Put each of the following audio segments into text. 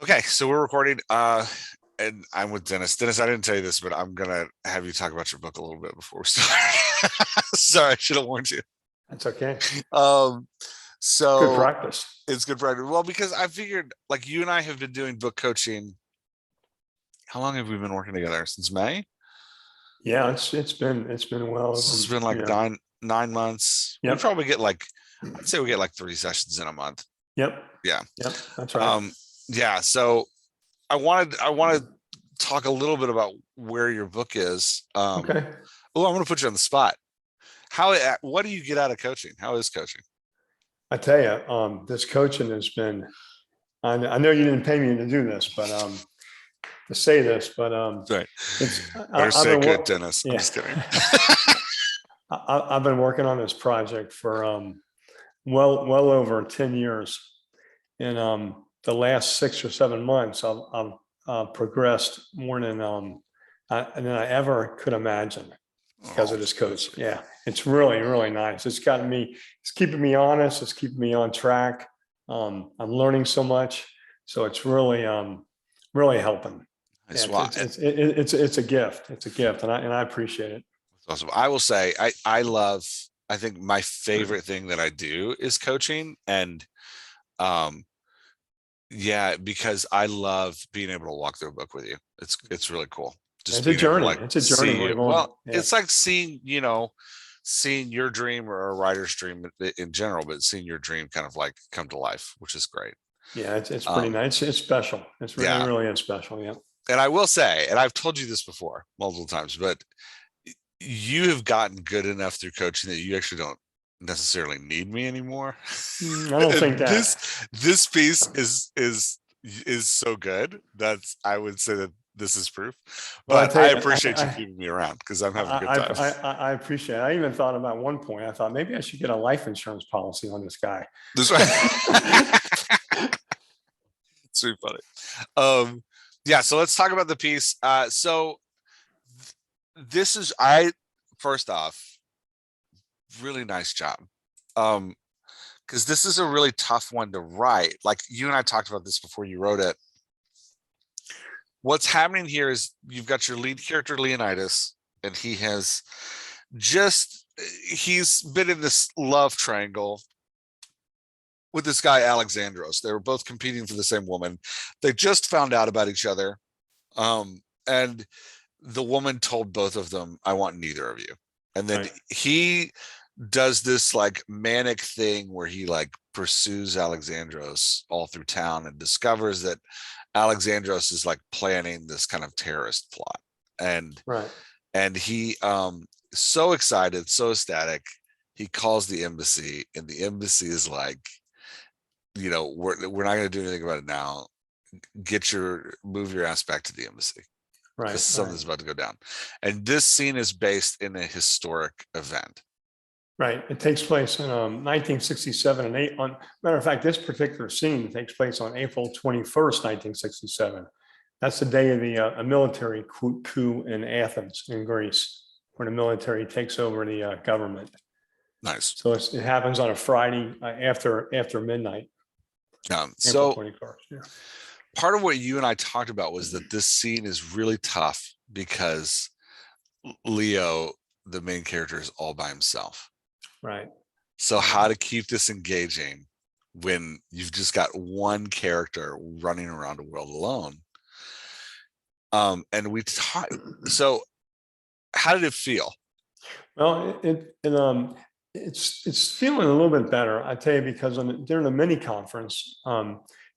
Okay, so we're recording. And I'm with Dennis. Dennis, I didn't tell you this, but I'm gonna have you talk about your book a little bit before we start. Sorry, I should have warned you. That's okay. Um, Good so practice. it's good practice. Well, because I figured, like, you and I have been doing book coaching. How long have we been working together? Since May? Yeah, it's been well So it's over, been like nine months. We Yep. probably get like, I'd say we get like 3 sessions in a month. Yep. Yeah. Yep. That's right. Um, yeah. So I wanted to talk a little bit about where your book is. Okay. Oh, I'm going to put you on the spot. What do you get out of coaching? How is coaching? I tell you, this coaching has been, I know you didn't pay me to do this, but to say this, but Right. Better I've say been, good, Dennis. I'm yeah, just kidding. I've been working on this project for well over 10 years. In the last 6 or 7 months, I've progressed more than I ever could imagine because Oh, of this coach. Yeah, it's really nice. It's keeping me honest. It's keeping me on track. I'm learning so much, so it's really helping. nice. Yeah, Well, it's a gift. It's a gift, and I appreciate it. awesome. I will say I love. I think my favorite thing that I do is coaching, and um, yeah, because I love being able to walk through a book with you. It's really cool. Just It's a being able to journey. like It's a journey see we're it. going. Well, Yeah, it's like seeing your dream or a writer's dream in general, but seeing your dream kind of like come to life, which is great. yeah. It's pretty Um, nice. It's special. It yeah. really is special. Yeah. And I will say, and I've told you this before multiple times, but you have gotten good enough through coaching that you actually don't necessarily need me anymore. I don't think And that. this piece is so good. I would say that this is proof. Well, I But tell I you, appreciate you keeping me around because I'm having a good time. I appreciate it. I even thought about one point. I thought maybe I should get a life insurance policy on this guy. This it's really funny. Yeah, so let's talk about the piece. So this is I first off, really nice job. Because this is a really tough one to write. Like you and I talked about this before you wrote it. What's happening here is you've got your lead character Leonidas, and he's been in this love triangle with this guy Alexandros. They were both competing for the same woman. They just found out about each other. And the woman told both of them, I want neither of you. And then Right. he does this like manic thing where he like pursues Alexandros all through town and discovers that Alexandros is like planning this kind of terrorist plot. And Right. he so excited, so ecstatic, he calls the embassy, and the embassy is like, we're not going to do anything about it now. Move your ass back to the embassy because Right. something's about to go down. And this scene is based in a historic event. Right. It takes place in 1967 and matter of fact, this particular scene takes place on April 21st, 1967. That's the day of a military coup in Athens, in Greece, where the military takes over the government. Nice. So it happens on a Friday after midnight, April So 21st. Yeah. part of what you and I talked about was that this scene is really tough because Leo, the main character, is all by himself. Right. So how to keep this engaging when you've just got one character running around a world alone? And we talked. So how did it feel? Well, it's feeling a little bit better, I tell you, because during the mini conference,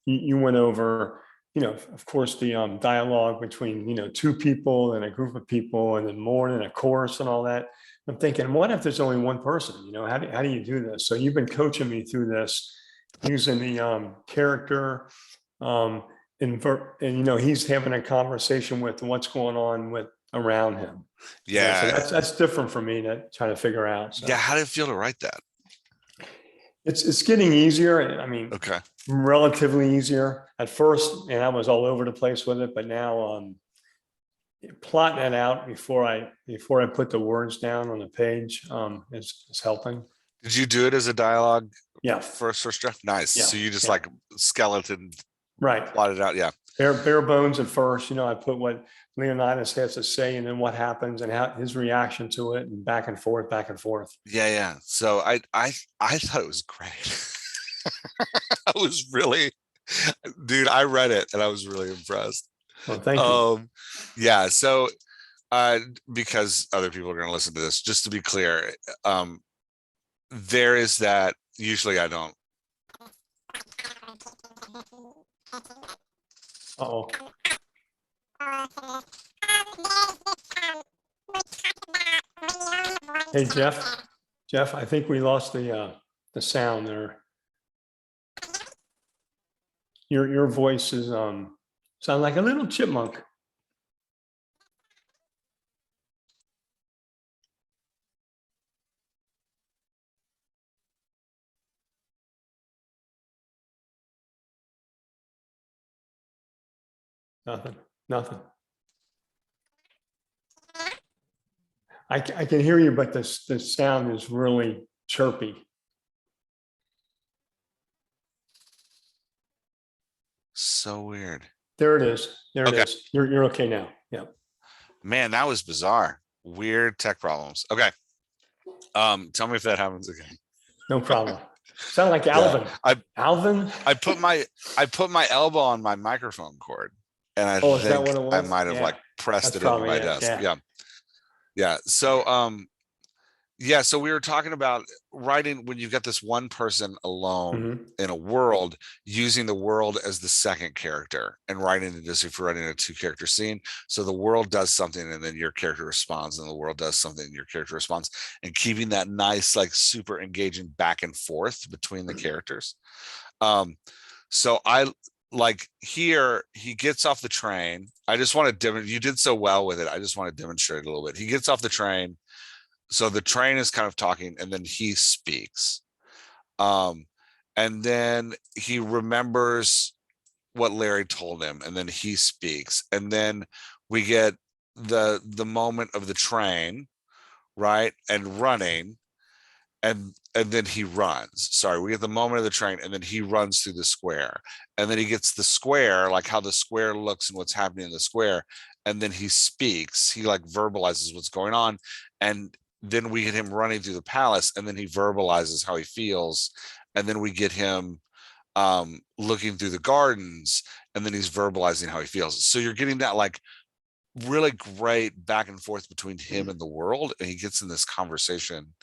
you went over, of course, the dialogue between two people and a group of people, and then more than a chorus and all that. I'm thinking, what if there's only one person? How do you do this? So you've been coaching me through this using the character, um, and he's having a conversation with what's going on with around him. So Yeah. that's different for me to try to figure out. So Yeah. How did it feel to write that? it's getting easier. I mean, Okay. relatively easier at first, and I was all over the place with it. But now, plotting it out before I put the words down on the page is helping. Did you do it as a dialogue? Yeah, First draft? Nice. yeah, So you just yeah. like skeleton Right. plotted out. Yeah. Bare bones at first, I put what Leonidas has to say and then what happens and how his reaction to it and back and forth, back and forth. Yeah. Yeah. So I thought it was great. I was really, dude, I read it and I was really impressed. Well, thank you. Yeah. So, uh, because other people are going to listen to this, just to be clear, there is that. Usually I don't. Uh-oh. Hey, Jeff, I think we lost the sound there. Your voice is sound like a little chipmunk. Nothing. I can hear you, but the sound is really chirpy. So weird. There it is. There it Okay. is. You're okay now. Yeah. Man, that was bizarre. Weird tech problems. Okay. Tell me if that happens again. No problem. Sound like Yeah. Alvin. I Alvin? put my elbow on my microphone cord, and I Oh, is that think what it I was? might have Yeah. like pressed That's it into probably my it. desk. Yeah. Yeah. Yeah. So yeah, so we were talking about writing when you've got this one person alone Mhm. in a world, using the world as the second character and writing it as if you're writing a 2-character scene. So the world does something and then your character responds, and the world does something and your character responds, and keeping that nice, like super engaging back and forth between the characters. So I like here, he gets off the train. I just want to demonstrate, you did so well with it. I just want to demonstrate a little bit. He gets off the train. So the train is kind of talking and then he speaks. And then he remembers what Larry told him and then he speaks. And then we get the moment of the train, right? And running, and then he runs. Sorry, we get the moment of the train and then he runs through the square. And then he gets the square, like how the square looks and what's happening in the square. And then he speaks, he like verbalizes what's going on. And then we get him running through the palace and then he verbalizes how he feels. And then we get him looking through the gardens and then he's verbalizing how he feels. So you're getting that like really great back and forth between him and the world. And he gets in this conversation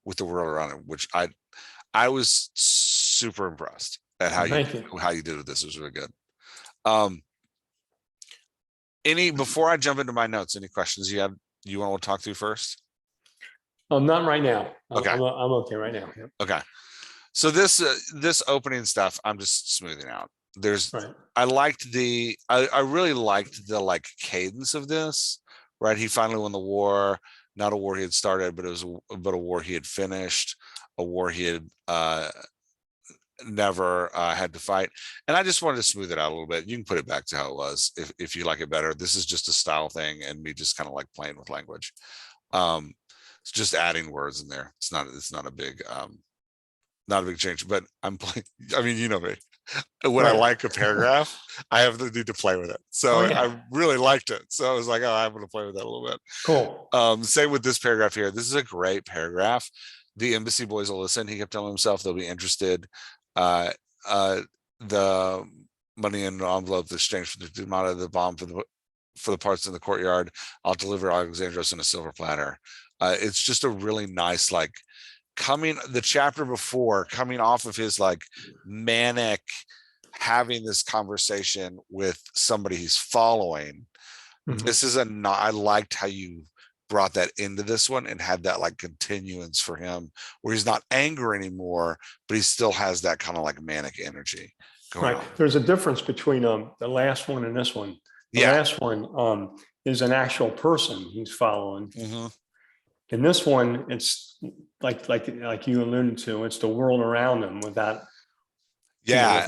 with the world around him, which I was super impressed at how Thank you. you did with this. It was really good. Before I jump into my notes, any questions you want to talk through first? Not right now. Okay. I'm okay right now. Yeah. Okay. So this opening stuff, I'm just smoothing out. Right. I really liked the like cadence of this, right? He finally won the war, not a war he had started, but it was a war he had finished, a war he had never had to fight. And I just wanted to smooth it out a little bit. You can put it back to how it was if you like it better. This is just a style thing and me just kind of like playing with language. It's just adding words in there. It's not a big change, but I'm playing. I mean, you know me. When I like a paragraph, I have the need to play with it. So I really liked it. So I was like, oh, I'm going to play with that a little bit. Cool. Same with this paragraph here. This is a great paragraph. The embassy boys will listen. He kept telling himself they'll be interested. The money in an envelope, the exchange for the amount of the bomb for the parts in the courtyard. I'll deliver Alexandros in a silver platter. It's just a really nice, like, the chapter before, coming off of his like manic having this conversation with somebody he's following. This is I liked how you brought that into this one and had that like continuance for him where he's not angry anymore, but he still has that kind of like manic energy going on. There's a difference between the last one and this one. The last one is an actual person he's following. In this one, it's like you alluded to, it's the world around him without. Yeah.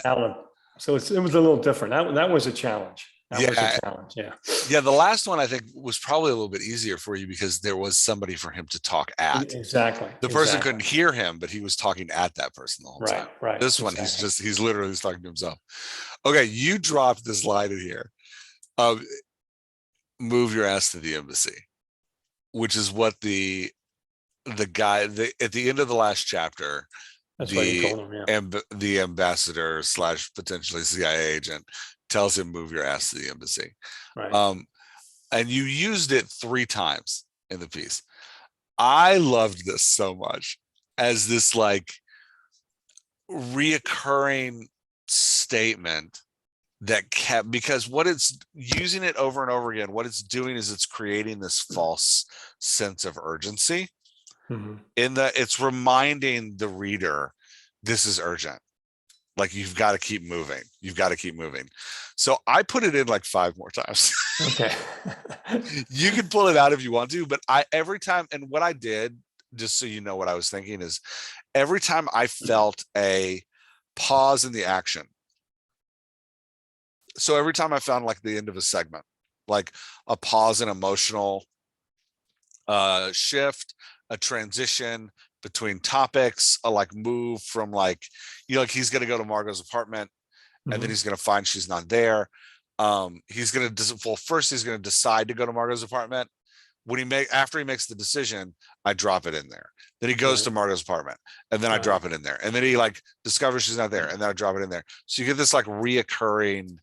So it was a little different. That was a challenge. That was a Yeah. challenge. Yeah. Yeah. The last one I think was probably a little bit easier for you because there was somebody for him to talk at. Exactly. The person couldn't hear him, but he was talking at that person the whole Right. time. Right. This one, Exactly. he's literally just talking to himself. Okay. You dropped this line in here. Move your ass to the embassy, which is what the guy at the end of the last chapter, That's what he told him. Yeah. the ambassador / potentially CIA agent tells him, move your ass to the embassy. Right. And you used it 3 times in the piece. I loved this so much as this like reoccurring statement that kept, because what it's using it over and over again, what it's doing is it's creating this false sense of urgency in that it's reminding the reader this is urgent. Like, you've got to keep moving. You've got to keep moving. So I put it in like 5 more times. Okay. You can pull it out if you want to, but every time, and what I did, just so you know what I was thinking, is every time I felt a pause in the action. So every time I found like the end of a segment, like a pause in emotional shift, a transition between topics, a like move from like, like he's going to go to Margot's apartment and then he's going to find she's not there. He's going to, first he's going to decide to go to Margot's apartment. After he makes the decision, I drop it in there. Then he goes to Margot's apartment and then I drop it in there. And then he like discovers she's not there and then I drop it in there. So you get this like reoccurring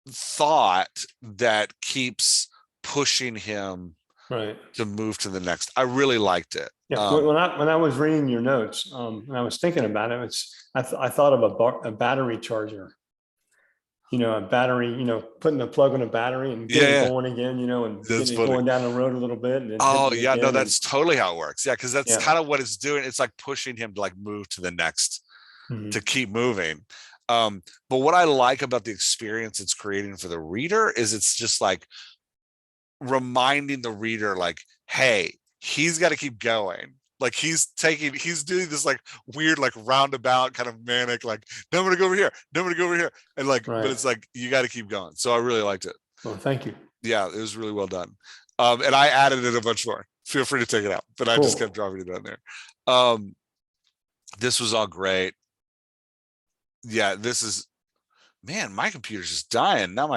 thought that keeps pushing him to move to the next. I really liked it. Yeah, when I was reading your notes, and I was thinking about it, I thought of a battery charger. A battery, putting the plug in a battery and getting it going again, and That's getting it going down the road a little bit. And then no, that's totally how it works. Yeah, because that's kind of what it's doing. It's like pushing him to like move to the next, to keep moving. But what I like about the experience it's creating for the reader is it's just like reminding the reader, like, hey, he's got to keep going. Like he's doing this like weird, like roundabout kind of manic, like, no, I'm gonna go over here, no, I'm gonna go over here. And like, but it's like, you got to keep going. So I really liked it. Well, thank you. Yeah, it was really well done. And I added it a bunch more. Feel free to take it out, but I just kept dropping it down there. This was all great. Yeah, this is, man, my computer's just dying. Now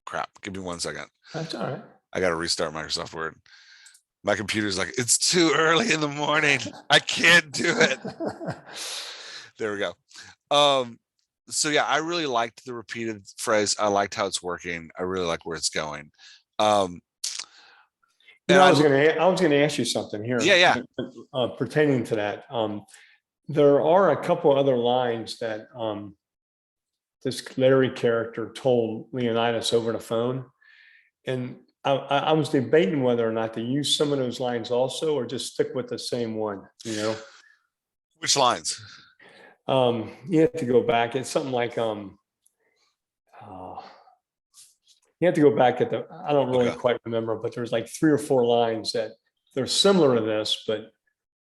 crap. Give me 1 second. That's all right. I got to restart Microsoft Word. My computer's like, it's too early in the morning. I can't do it. There we go. So yeah, I really liked the repeated phrase. I liked how it's working. I really like where it's going. I was going to ask you something here. Yeah. Pertaining to that. There are a couple other lines that this Larry character told Leonidas over the phone. And I was debating whether or not to use some of those lines also, or just stick with the same one, Which lines? You have to go back. It's something like, you have to go back I don't really quite remember, but there's like 3 or 4 lines that they're similar to this, but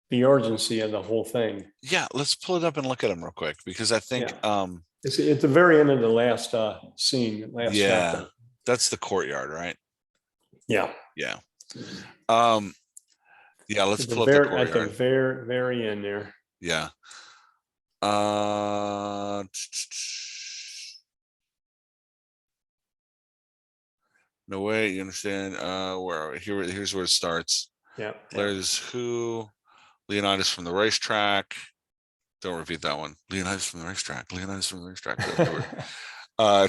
the urgency of the whole thing. Yeah, let's pull it up and look at them real quick, because I think it's at the very end of the last scene, chapter. That's the courtyard, right? Yeah. Yeah. Let's pull up the courtyard. At the very, very end there. Yeah. No way, you understand? Where are we? Here's where it starts. Yeah. There's who? Leonidas from the racetrack. Don't repeat that one. Leonidas from the racetrack. Leonidas from the racetrack. No,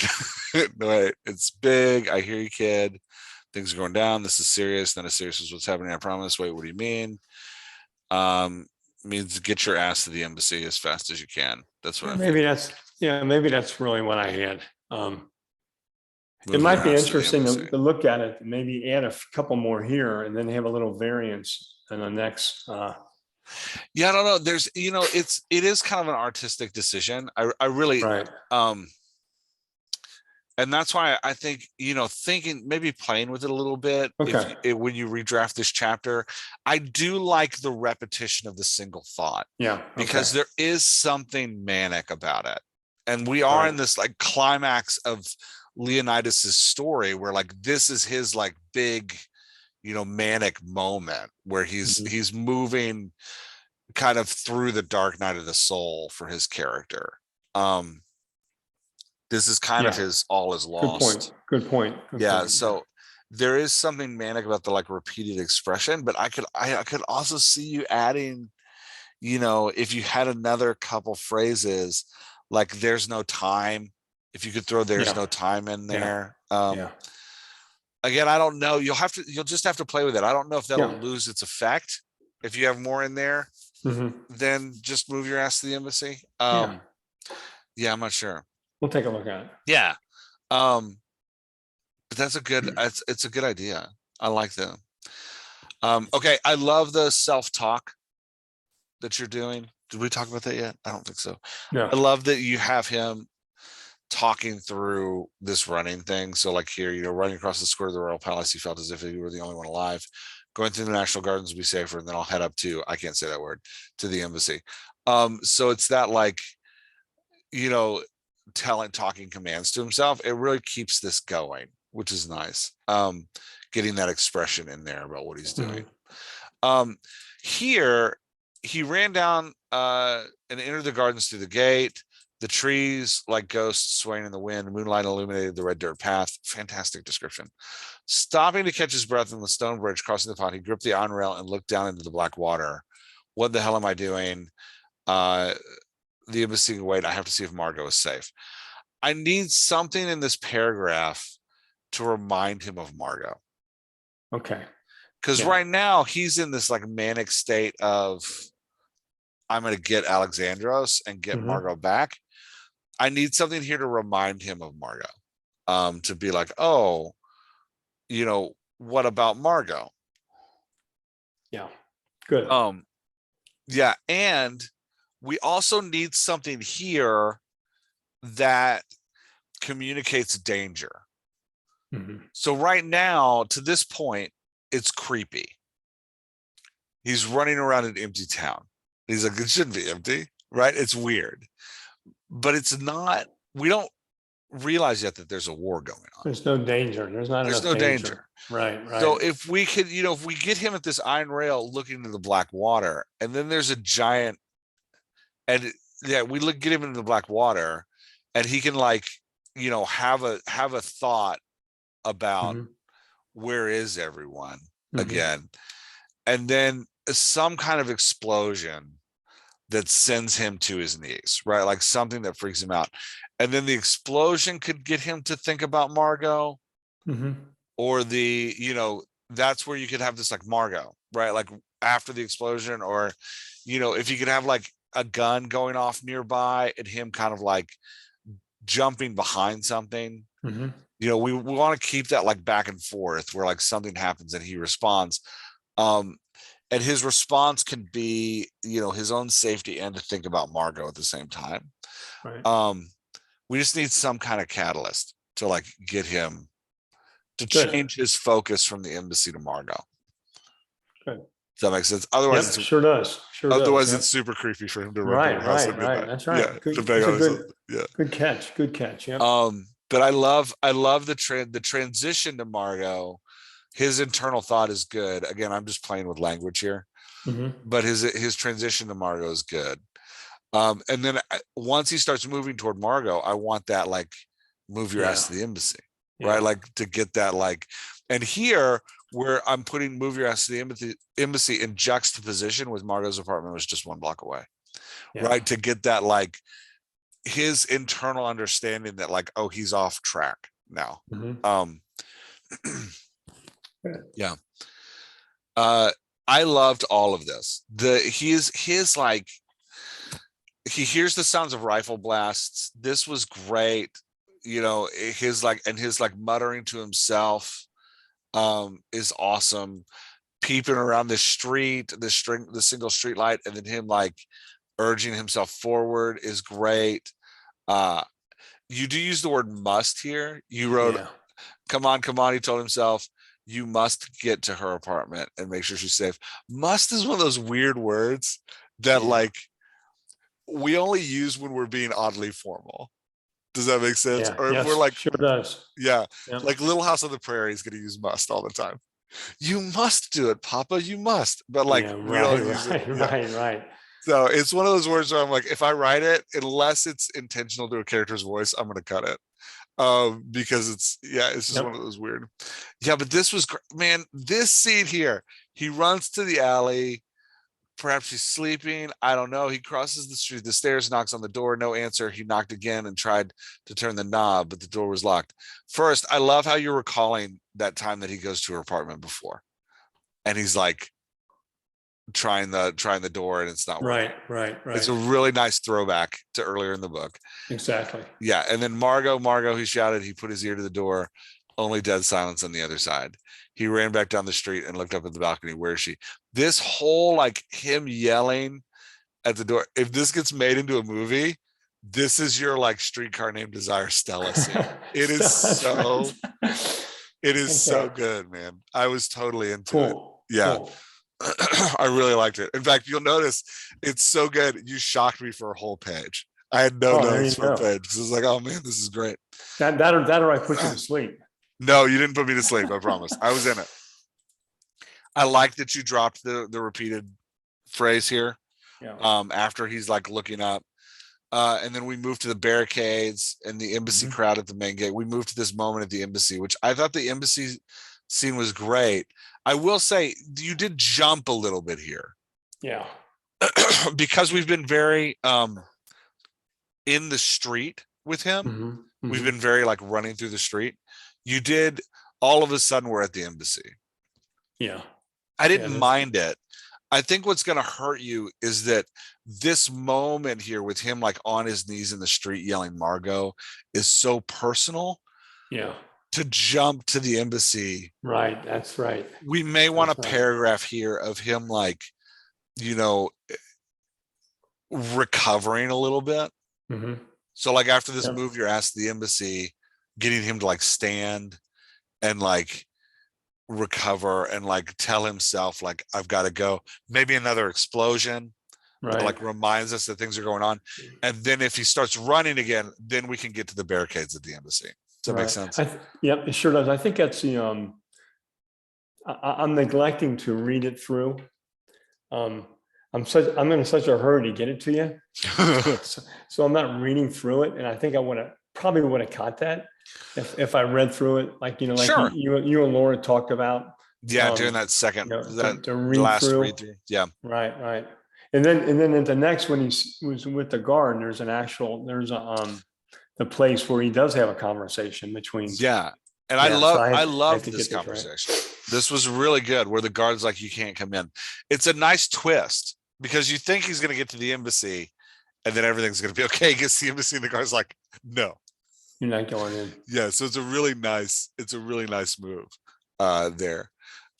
wait. It's big. I hear you, kid. Things are going down. This is serious. Not as serious as what's happening. I promise. Wait, what do you mean? Means get your ass to the embassy as fast as you can. That's what I mean. Maybe that's really what I had. It might be interesting to look at it, maybe add a couple more here and then have a little variance in the next. Yeah, I don't know. There's, it is kind of an artistic decision. I really, and that's why I think, thinking, maybe playing with it a little bit. Okay. When you redraft this chapter, I do like the repetition of the single thought. Yeah. Because there is something manic about it. And we are in this like climax of Leonidas's story, where like this is his like big, manic moment where Mhm. he's moving kind of through the dark night of the soul for his character. Um, this is kind of Yeah. his all is Good point. lost. Good point. Good Yeah, point. Yeah. so there is something manic about the like repeated expression, but I could also see you adding, if you had another couple phrases like there's no time, if you could throw there's Yeah. no time in Yeah. there. Yeah. Again, I don't know. You'll just have to play with it. I don't know if Yeah. that'll lose its effect if you have more in there, Hmm. then just move your ass to the embassy. Yeah. Yeah, I'm not sure. We'll take a look at it. Yeah. Um, but that's it's a good idea. I like that. Okay, I love the self-talk that you're doing. Did we talk about that yet? I don't think so. Yeah. I love that you have him talking through this running thing. So like here, running across the square of the Royal Palace, he felt as if he were the only one alive. Going through the National Gardens will be safer, and then I'll head up to, I can't say that word, to the embassy. So it's that like, you know, talking commands to himself. It really keeps this going, which is nice. Getting that expression in there about what he's doing. Mhm. Um, here he ran down and entered the gardens through the gate. The trees like ghosts swaying in the wind. Moonlight illuminated the red dirt path. Fantastic description. Stopping to catch his breath on the stone bridge crossing the pond, he gripped the iron rail and looked down into the black water. What the hell am I doing? Uh, the embassy can wait. I have to see if Margot is safe. I need something in this paragraph to remind him of Margot. Okay. Because Yeah. right now he's in this like manic state of I'm going to get Alexandros and get Hmm. Margot back. I need something here to remind him of Margot. To be like, oh, what about Margot? Yeah. Good. Um, yeah, and we also need something here that communicates danger. Hmm. So right now, to this point, it's creepy. He's running around an empty town. He's like, it shouldn't be empty, right? It's weird, but it's not. We don't realize yet that there's a war going on. There's no danger. There's not There's enough no danger. danger. Right. So Right. if we could, if we get him at this iron rail looking into the black water, and then there's a giant, and yeah, get him into the black water, and he can like, have a thought about Hmm. where is everyone Hmm. again, and then some kind of explosion that sends him to his knees, right? Like something that freaks him out. And then the explosion could get him to think about Margot, Hmm. or that's where you could have this like Margot, right? Like after the explosion, or, if you could have like a gun going off nearby and him kind of like jumping behind something. Hmm. We want to keep that like back and forth where like something happens and he responds. Um, and his response can be, his own safety and to think about Margot at the same time. Right. Um, we just need some kind of catalyst to like get him to Good. change his focus from the embassy to Margot. Good. Does that make sense? Otherwise, Yep. Sure does. Sure does. it's Yep. super creepy for him to run through Right. our house at Right. Right. midnight. That's Yeah, right. Good. depending That's a on his, good. yeah. Good catch. Good catch. Yep. But I love the transition to Margot. His internal thought is good. Again, I'm just playing with language here, Hmm. but his transition to Margot is good. And then once he starts moving toward Margot, I want that like move your ass Yeah. to the embassy, right? Yeah. Like to get that like, and here where I'm putting move your ass to the embassy in juxtaposition with Margot's apartment was just one block away, Yeah. right? To get that like his internal understanding that like, oh, he's off track now. Hmm. Um, Good. yeah. Uh, I loved all of this. His like he hears the sounds of rifle blasts. This was great. His like muttering to himself is awesome. Peeping around the single street light, and then him like urging himself forward is great. Uh you do use the word must here. You wrote, Yeah. come on, come on. He told himself, you must get to her apartment and make sure she's safe. Must is one of those weird words that Yeah. like we only use when we're being oddly formal. Does that make sense? Yeah. Or if we're Yes, like, sure does. yeah, Yep. like Little House on the Prairie is going to use must all the time. You must do it, Papa. You must. But like Yeah. we Right. don't use it. Right. Yeah. Right. Right. So it's one of those words where I'm like, if I write it, unless it's intentional to a character's voice, I'm going to cut it. Because it's just one of Yep. those weird. Yeah, but this was man. This scene here, he runs to the alley. Perhaps he's sleeping. I don't know. He crosses the street, the stairs, knocks on the door. No answer. He knocked again and tried to turn the knob, but the door was locked. First, I love how you're recalling that time that he goes to her apartment before, and he's like trying the door, and it's not working. Right. Right. It's Right. a really nice throwback to earlier in the book. Exactly. Yeah, and then Margot, he shouted. He put his ear to the door. Only dead silence on the other side. He ran back down the street and looked up at the balcony. Where is she? This whole like him yelling at the door. If this gets made into a movie, this is your like Streetcar Named Desire Stella scene. It is That's so right. it is so Okay. good, man. I was totally into it. Cool. Yeah. Cool. I really liked it. In fact, you'll notice it's so good. You shocked me for a whole page. I had no Oh, there notes you for a go. page because I was like, oh man, this is great. That or I put you to sleep. No, you didn't put me to sleep. I promise. I was in it. I like that you dropped the repeated phrase here. Yeah. After he's like looking up. And then we moved to the barricades and the embassy Mhm. crowd at the main gate. We moved to this moment at the embassy, which I thought the embassy scene was great. I will say you did jump a little bit here Yeah. because we've been very in the street with him. Mhm. We've Mhm. been very like running through the street. You did all of a sudden we're at the embassy. Yeah. I Yeah. didn't mind it. I think what's going to hurt you is that this moment here with him like on his knees in the street yelling Margot is so personal. Yeah. To jump to the embassy, Right. That's right. we may want a That's right. paragraph here of him like, you know, recovering a little bit. Mhm. So like after this Yep. move, you're asked the embassy, getting him to like stand and like recover and like tell himself like I've got to go. Maybe another explosion that Right. like reminds us that things are going on. And then if he starts running again, then we can get to the barricades at the embassy. Does that make Right. sense? Yep. It sure does. I think that's the I'm neglecting to read it through. I'm in such a hurry to get it to you, so I'm not reading through it, and I think I probably would have caught that if I read through it, like like Sure. you and Laura talked about. Yeah, during that second, that to read last through. read through. Yeah. Right, right. And then at the next, when he was with the guard, there's the place where he does have a conversation between. Yeah. And Yeah, so I I love to this get this right. conversation. This was really good where the guard's like, you can't come in. It's a nice twist because you think he's going to get to the embassy and then everything's going to be okay. He gets to the embassy and the guard's like, no. You're not going in. Yeah. So it's a really nice move there.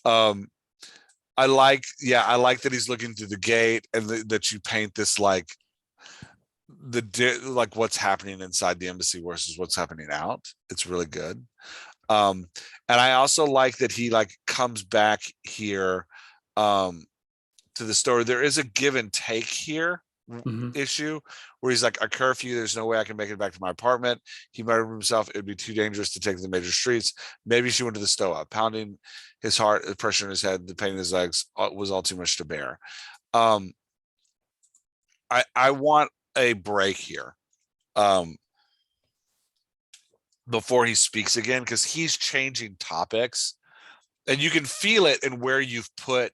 I like that he's looking through the gate and that you paint this like like what's happening inside the embassy versus what's happening out. It's really good. And I also like that he like comes back here to the story. There is a give and take here issue where he's like, a curfew, there's no way I can make it back to my apartment. He muttered to himself, it would be too dangerous to take to the major streets. Maybe she went to the stove, pounding his heart, the pressure in his head, the pain in his legs was all too much to bear. I want a break here before he speaks again, because he's changing topics and you can feel it in where you've put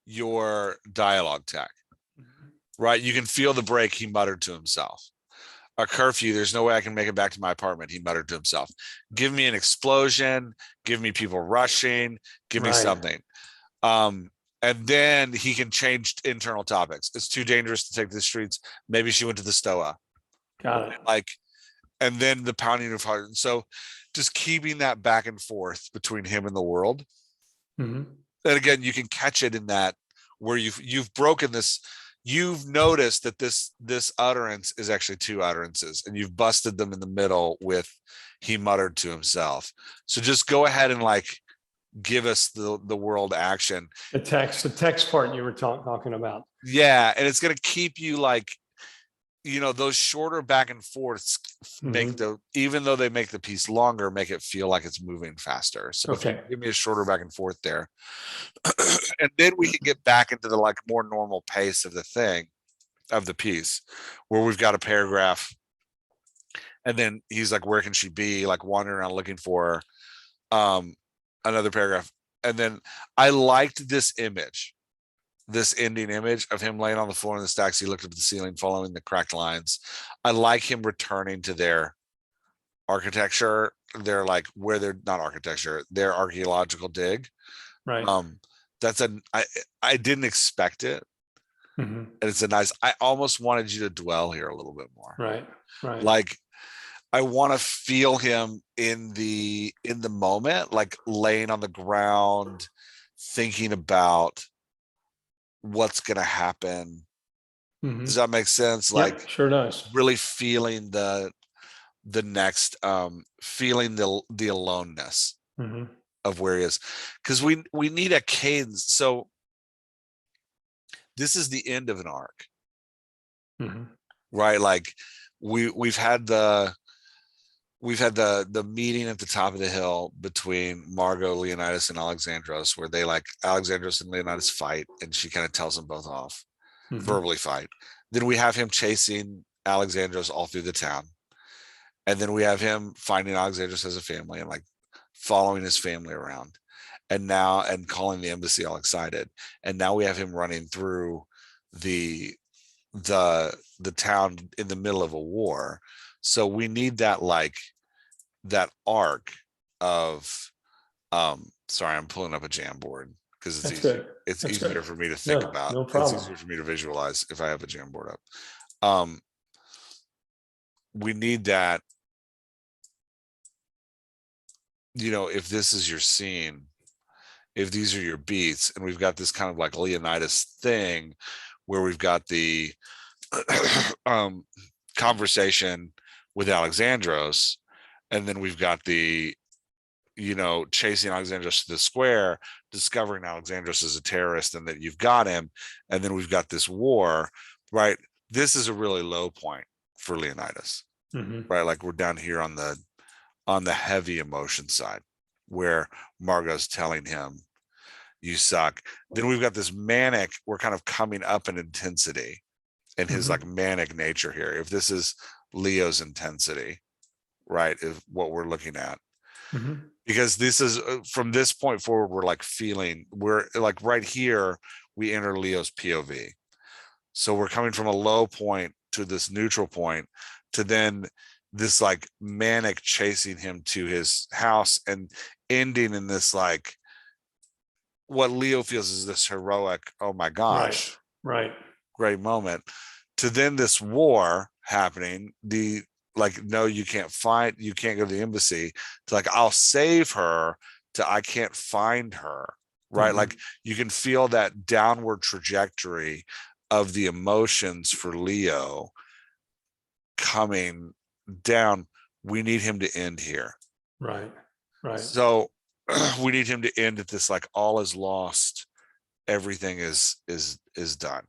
your dialogue tag, right? You can feel the break. He muttered to himself. A curfew, there's no way I can make it back to my apartment, he muttered to himself. Give me an explosion, give me people rushing, give me something. And then he can change internal topics. It's too dangerous to take to the streets. Maybe she went to the stoa. Got it. Like, and then the pounding of heart. So just keeping that back and forth between him and the world. And again, you can catch it in that where you've broken this. You've noticed that this utterance is actually two utterances, and you've busted them in the middle with he muttered to himself. So just go ahead and like give us the world action. The text part you were talking about. Yeah, and it's going to keep you like those shorter back and forths make even though they make the piece longer, make it feel like it's moving faster. So if you give me a shorter back and forth there, and then we can get back into the like more normal pace of the piece, where we've got a paragraph, and then he's like, where can she be? Like wandering around looking for her. Another paragraph. And then I liked this ending image of him laying on the floor in the stacks. He looked up at the ceiling, following the cracked lines. I like him returning to their architecture. They're like where they're not architecture, their archaeological dig. Right. I didn't expect it. And it's I almost wanted you to dwell here a little bit more. Right. Like, I want to feel him in the moment, like laying on the ground, thinking about what's going to happen. Does that make sense? Like, sure does. Really feeling the next, feeling the aloneness of where he is, because we need a cadence. So this is the end of an arc, right? Like we've had the meeting at the top of the hill between Margot, Leonidas, and Alexandros, where they like Alexandros and Leonidas fight, and she kind of tells them both off, verbally fight. Then we have him chasing Alexandros all through the town. And then we have him finding Alexandros as a family and like following his family around, and calling the embassy all excited. And now we have him running through the town in the middle of a war. So we need that, like that arc of, sorry, I'm pulling up a Jamboard because it's easier. It's easier for me to think about. No problem. It's easier for me to visualize if I have a Jamboard up. We need that, if this is your scene, if these are your beats, and we've got this kind of like Leonidas thing where we've got the conversation with Alexandros, and then we've got the chasing Alexandros to the square, discovering Alexandros is a terrorist and that you've got him, and then we've got this war, right? This is a really low point for Leonidas, right? Like we're down here on the heavy emotion side, where Margot's telling him you suck. Then we've got this manic, we're kind of coming up in intensity and his like manic nature here. If this is Leo's intensity, right, is what we're looking at. Because this is from this point forward, we're like right here, we enter Leo's POV. So we're coming from a low point to this neutral point to then this like manic chasing him to his house and ending in this like what Leo feels is this heroic, oh my gosh, right, great moment, to then this war happening, the like, no, you can't go to the embassy, to like, I'll save her, to I can't find her, right? Like you can feel that downward trajectory of the emotions for Leo coming down. We need him to end here. Right. So we need him to end at this like all is lost, everything is done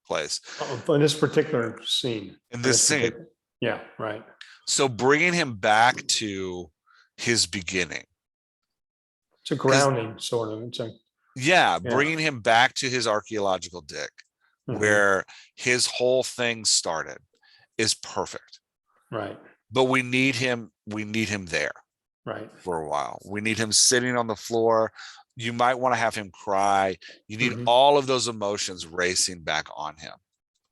place. In this particular scene. In this scene. Yeah, right. So bringing him back to his beginning. It's a grounding sort of. Bringing him back to his archaeological dig, where his whole thing started, is perfect. Right. But we need him there. Right. For a while. We need him sitting on the floor. You might want to have him cry. You need all of those emotions racing back on him.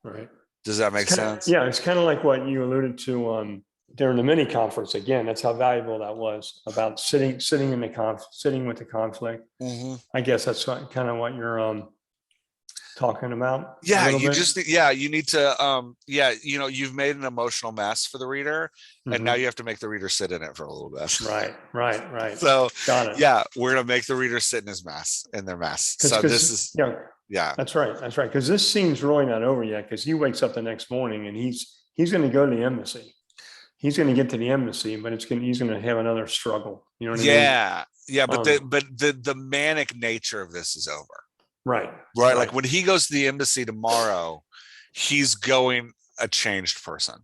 Right. Does that make sense? Yeah, it's kind of like what you alluded to during the mini conference. Again, that's how valuable that was, about sitting with the conflict. I guess that's kind of what you're talking about. Yeah, you need to you've made an emotional mess for the reader, and now you have to make the reader sit in it for a little bit. Right. So got it. Yeah, we're gonna make the reader sit in their mess. So this is that's right. Because this scene's really not over yet, because he wakes up the next morning and he's going to go to the embassy. He's going to get to the embassy, but he's going to have another struggle. You know what I mean? Yeah, but the manic nature of this is over. Right. Like when he goes to the embassy tomorrow, he's going a changed person.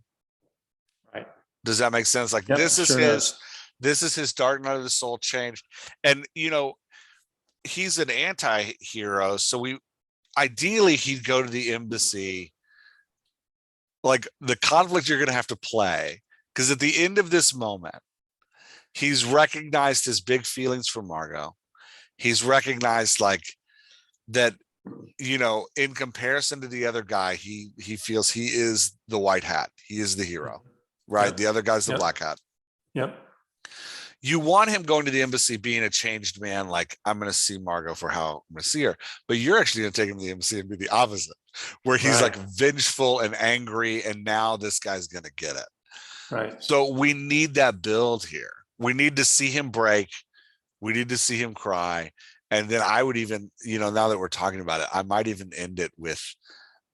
Right. Does that make sense? Like Yep, this is sure his, does. this is his dark night of the soul changed. And he's an anti-hero. So ideally he'd go to the embassy. Like the conflict you're gonna have to play, because at the end of this moment, he's recognized his big feelings for Margot. He's recognized like that, in comparison to the other guy, he feels he is the white hat. He is the hero, right? Yep. The other guy's the Yep. black hat. Yep. You want him going to the embassy being a changed man, like I'm going to see Margot for how I'm going to see her. But you're actually going to take him to the embassy and be the opposite, where he's Right. like vengeful and angry, and now this guy's going to get it. Right. So we need that build here. We need to see him break. We need to see him cry. And then I would even, now that we're talking about it, I might even end it with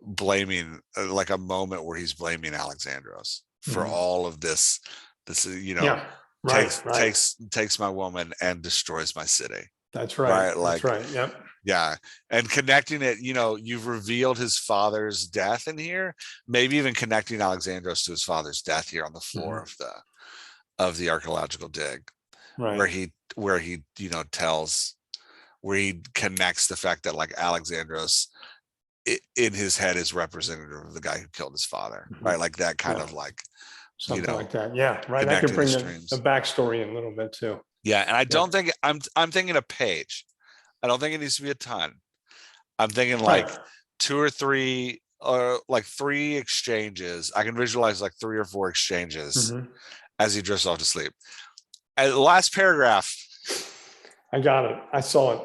blaming, like a moment where he's blaming Alexandros for all of this, Yeah. Right. takes my woman and destroys my city. That's right. Like, that's right. Yep. yeah. And connecting it, you've revealed his father's death in here, maybe even connecting Alexandros to his father's death here on the floor of the archaeological dig, Right. where he tells, where he connects the fact that like Alexandros in his head is representative of the guy who killed his father, right? Like that kind of like, something like that. Yeah. Right. I could bring the backstory in a little bit too. Yeah. And I don't think I'm thinking a page. I don't think it needs to be a ton. I'm thinking like 2 or 3 or like 3 exchanges. I can visualize like 3 or 4 exchanges as he drifts off to sleep. And the last paragraph. I got it. I saw it.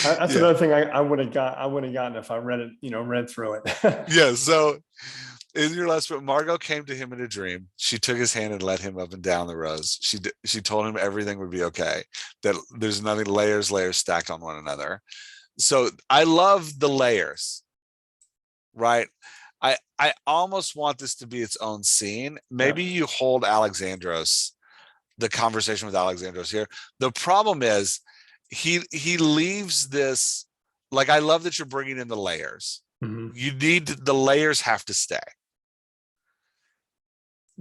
That's another thing I would have gotten if I read it, read through it. Yeah. So in your last book, Margot came to him in a dream. She took his hand and led him up and down the rows. She told him everything would be okay, that there's nothing, layers stacked on one another. So I love the layers, right? I almost want this to be its own scene. Maybe you hold Alexandros, the conversation with Alexandros here. The problem is he leaves this, like, I love that you're bringing in the layers. You need, the layers have to stay.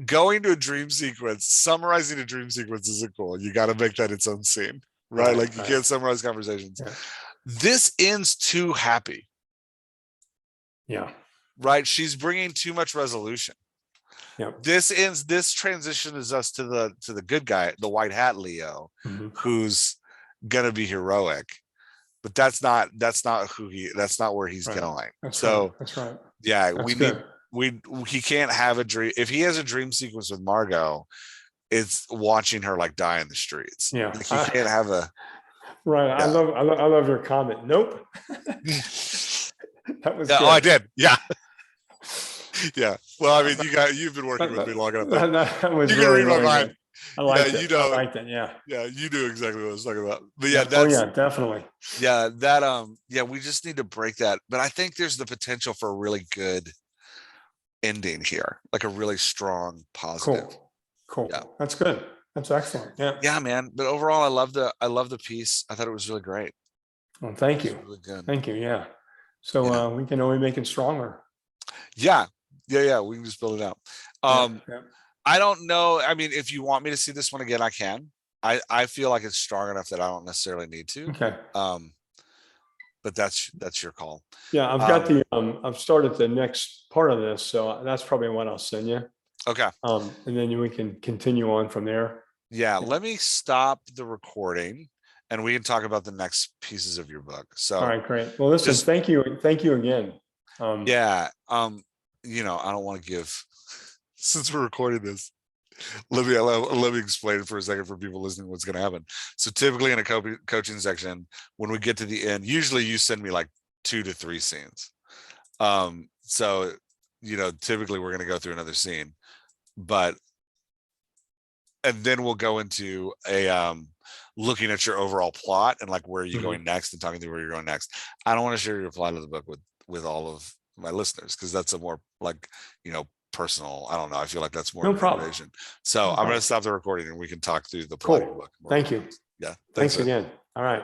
Going to a dream sequence, summarizing a dream sequence isn't cool. You got to make that its own scene, right? Like you can't summarize conversations. This ends too happy. Yeah. Right. She's bringing too much resolution. This transitions us to the good guy, the white hat Leo, who's gonna be heroic, but that's not where he's going. That's right. Yeah, that's he can't have a dream. If he has a dream sequence with Margot, it's watching her like die in the streets. Yeah, like he can't have a right. I love your comment. Nope. That was good. Oh, I did. Yeah. Yeah. Well, I mean, you've been working with me long enough. That was you can really, read my mind. Good. I liked it. I liked it. Yeah. Yeah, you knew exactly what I was talking about. But definitely. Yeah, that we just need to break that. But I think there's the potential for a really good ending here, like a really strong, positive. Cool. Yeah. That's good. That's excellent. Yeah. Yeah, man. But overall, I love the piece. I thought it was really great. Well, thank you. Really good. Thank you. Yeah. So we can only make it stronger. Yeah. We can just build it out. I don't know. I mean, if you want me to see this one again, I can. I feel like it's strong enough that I don't necessarily need to. Okay. But that's your call. Yeah, I've got I've started the next part of this, so that's probably what I'll send you. Okay. And then we can continue on from there. Yeah. Let me stop the recording, and we can talk about the next pieces of your book. So. All right, great. Well, listen, thank you again. I don't want to give, since we're recording this, let me explain it for a second for people listening what's going to happen. So typically in a coaching section, when we get to the end, usually you send me like 2 to 3 scenes. So typically we're going to go through another scene, and then we'll go into a looking at your overall plot and like where are you going next, and talking through where you're going next. I don't want to share your plot of the book with all of my listeners, because that's a more like personal, I don't know, I feel like that's more information. So I'm going to stop the recording and we can talk through the plot of the book. Thank you. Yeah. Thanks again. All right.